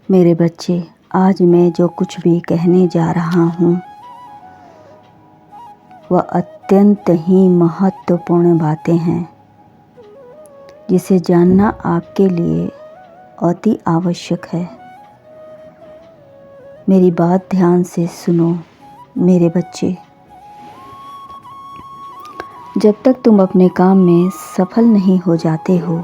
मेरे बच्चे, आज मैं जो कुछ भी कहने जा रहा हूँ वह अत्यंत ही महत्वपूर्ण बातें हैं जिसे जानना आपके लिए अति आवश्यक है। मेरी बात ध्यान से सुनो मेरे बच्चे। जब तक तुम अपने काम में सफल नहीं हो जाते हो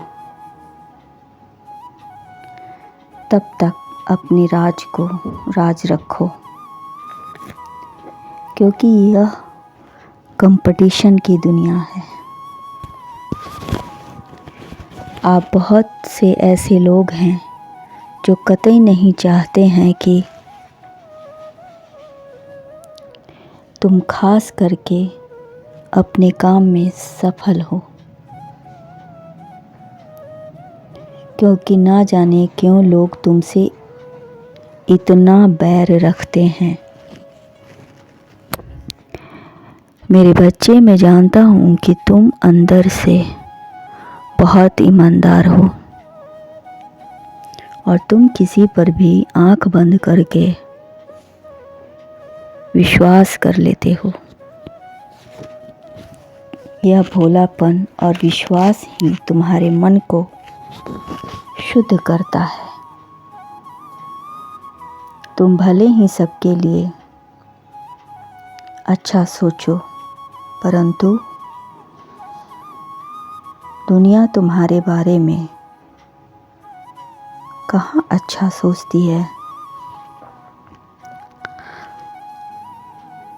तब तक अपनी राज को राज रखो, क्योंकि यह कंपटीशन की दुनिया है। आप बहुत से ऐसे लोग हैं जो कतई नहीं चाहते हैं कि तुम खास करके अपने काम में सफल हो, क्योंकि ना जाने क्यों लोग तुमसे इतना बैर रखते हैं। मेरे बच्चे, मैं जानता हूँ कि तुम अंदर से बहुत ईमानदार हो और तुम किसी पर भी आंख बंद करके विश्वास कर लेते हो। यह भोलापन और विश्वास ही तुम्हारे मन को शुद्ध करता है। तुम भले ही सबके लिए अच्छा सोचो, परंतु दुनिया तुम्हारे बारे में कहाँ अच्छा सोचती है।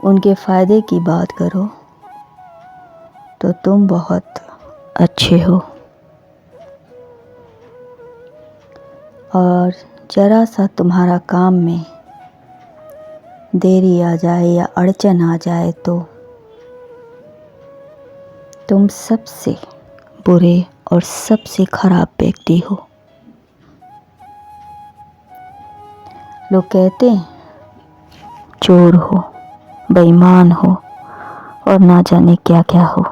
उनके फ़ायदे की बात करो तो तुम बहुत अच्छे हो, और ज़रा सा तुम्हारा काम में देरी आ जाए या अड़चन आ जाए तो तुम सबसे बुरे और सबसे खराब व्यक्ति हो। लोग कहते हैं चोर हो, बेईमान हो और ना जाने क्या क्या हो,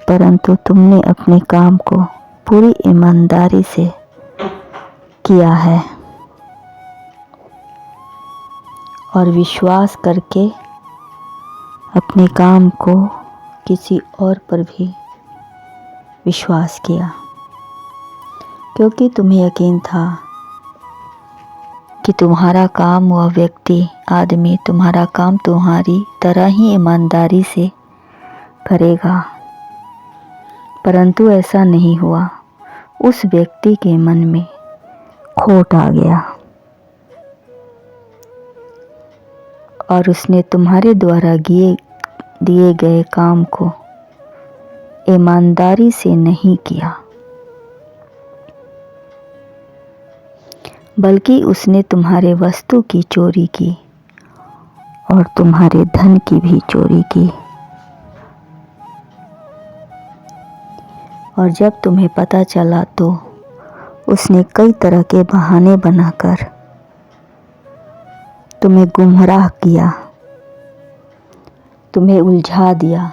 परंतु तुमने अपने काम को पूरी ईमानदारी से किया है और विश्वास करके अपने काम को किसी और पर भी विश्वास किया, क्योंकि तुम्हें यकीन था कि तुम्हारा काम वह व्यक्ति आदमी तुम्हारा काम तुम्हारी तरह ही ईमानदारी से करेगा, परंतु ऐसा नहीं हुआ। उस व्यक्ति के मन में खोट आ गया और उसने तुम्हारे द्वारा दिए गए काम को ईमानदारी से नहीं किया, बल्कि उसने तुम्हारे वस्तु की चोरी की और तुम्हारे धन की भी चोरी की। और जब तुम्हें पता चला तो उसने कई तरह के बहाने बनाकर तुम्हें गुमराह किया, तुम्हें उलझा दिया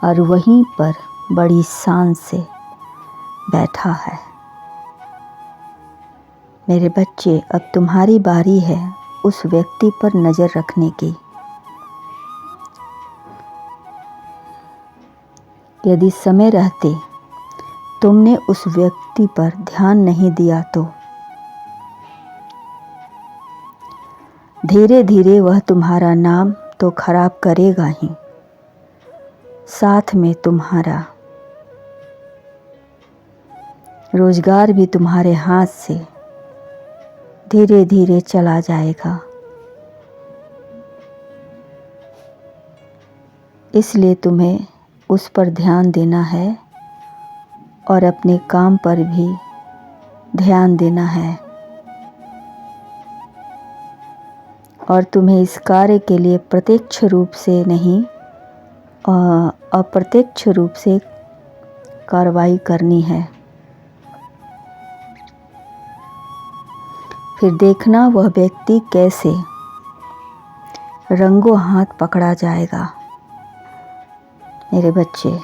और वहीं पर बड़ी शान से बैठा है। मेरे बच्चे, अब तुम्हारी बारी है उस व्यक्ति पर नज़र रखने की। यदि समय रहते तुमने उस व्यक्ति पर ध्यान नहीं दिया तो धीरे धीरे वह तुम्हारा नाम तो खराब करेगा ही, साथ में तुम्हारा रोजगार भी तुम्हारे हाथ से धीरे धीरे चला जाएगा। इसलिए तुम्हें उस पर ध्यान देना है और अपने काम पर भी ध्यान देना है, और तुम्हें इस कार्य के लिए प्रत्यक्ष रूप से नहीं अप्रत्यक्ष रूप से कार्रवाई करनी है। फिर देखना वह व्यक्ति कैसे रंगों हाथ पकड़ा जाएगा मेरे बच्चे,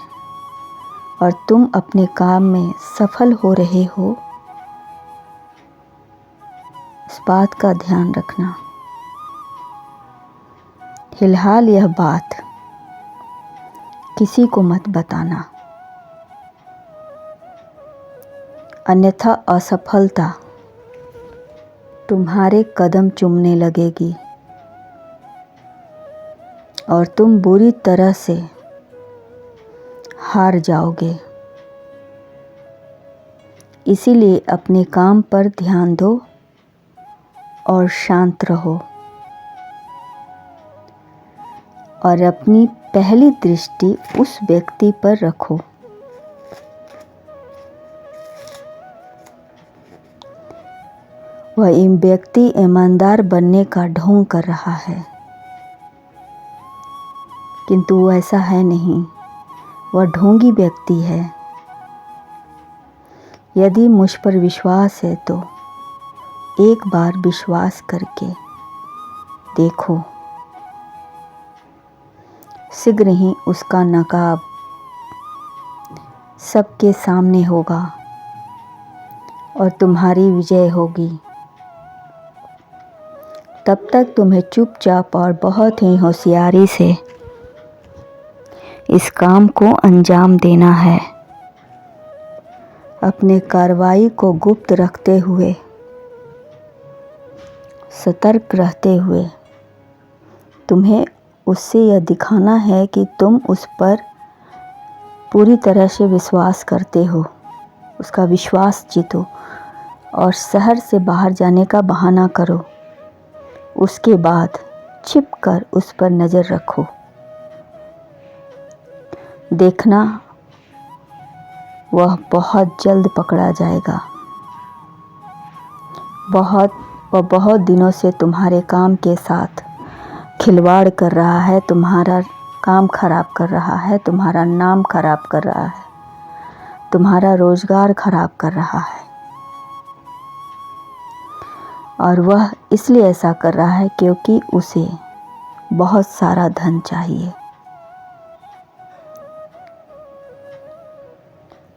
और तुम अपने काम में सफल हो रहे हो इस बात का ध्यान रखना। फिलहाल यह बात किसी को मत बताना, अन्यथा असफलता तुम्हारे कदम चूमने लगेगी और तुम बुरी तरह से हार जाओगे। इसीलिए अपने काम पर ध्यान दो और शांत रहो और अपनी पहली दृष्टि उस व्यक्ति पर रखो वह व्यक्ति ईमानदार बनने का ढोंग कर रहा है, किंतु वो ऐसा है नहीं, वह ढोंगी व्यक्ति है। यदि मुझ पर विश्वास है तो एक बार विश्वास करके देखो, शीघ्र ही उसका नकाब सबके सामने होगा और तुम्हारी विजय होगी। तब तक तुम्हें चुपचाप और बहुत ही होशियारी से इस काम को अंजाम देना है। अपने कार्रवाई को गुप्त रखते हुए, सतर्क रहते हुए तुम्हें उससे यह दिखाना है कि तुम उस पर पूरी तरह से विश्वास करते हो। उसका विश्वास जीतो और शहर से बाहर जाने का बहाना करो। उसके बाद छिपकर उस पर नज़र रखो। देखना वह बहुत जल्द पकड़ा जाएगा। बहुत दिनों से तुम्हारे काम के साथ खिलवाड़ कर रहा है, तुम्हारा काम खराब कर रहा है, तुम्हारा नाम खराब कर रहा है, तुम्हारा रोजगार खराब कर रहा है। और वह इसलिए ऐसा कर रहा है क्योंकि उसे बहुत सारा धन चाहिए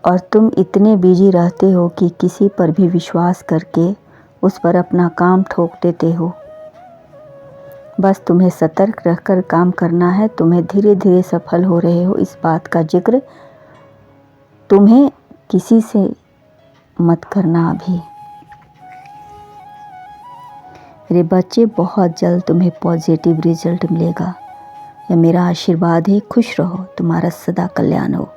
और तुम इतने बिजी रहते हो कि किसी पर भी विश्वास करके उस पर अपना काम ठोक देते हो। बस तुम्हें सतर्क रहकर काम करना है। तुम्हें धीरे धीरे सफल हो रहे हो, इस बात का जिक्र तुम्हें किसी से मत करना अभी। मेरे बच्चे, बहुत जल्द तुम्हें पॉजिटिव रिजल्ट मिलेगा। यह मेरा आशीर्वाद है। खुश रहो, तुम्हारा सदा कल्याण हो।